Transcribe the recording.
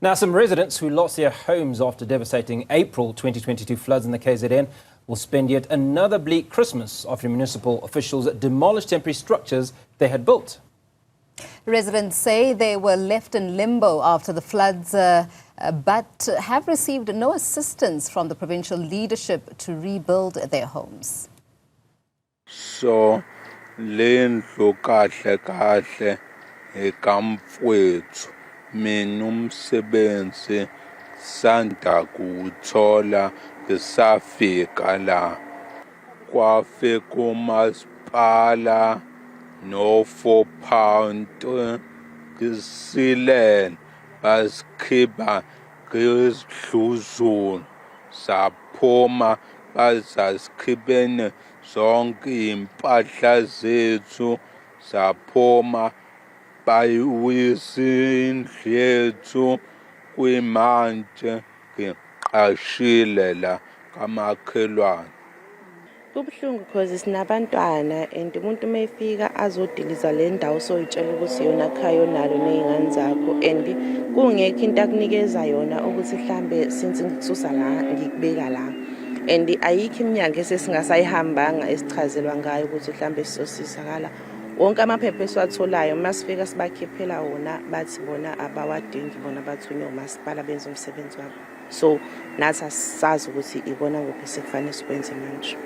Now, some residents who lost their homes after devastating April 2022 floods in the KZN will spend yet another bleak Christmas after municipal officials demolished temporary structures they had built. Residents say they were left in limbo after the floods, but have received no assistance from the provincial leadership to rebuild their homes. So, lendlu kahle ekamfowethu mina umsebenzi sanda kuthola ngisafika la kwafika umasipala no 4 pound ngisilen basikhiba ngesidluzulu saphuma bazasikhibene zonke impahla zethu saphuma bayuyisa indlu yethu kwimanje ngiqashile la kamakhelwane. Kubuhlungu because sinabantwana and umuntu mayefika azodiliza le ndawo soyitshela ukuthi yona khaya nalo nezingane zakho and kungekho into akunikeza yona ukuthi mhlambe since ngikususa la ngikubeka la and ayikho iminyango esesingasayihambanga esichazelwa ngayo ukuthi mhlambe sisosizakala. Wonke amaphepha esiwatholayo masifika sibakhiphela wona bathi bona abawadingi bona bathunywe umasipala benza umsebenzi wabo. So nathi asazi ukuthi ibona kuphi sekufanele sikwenze manje.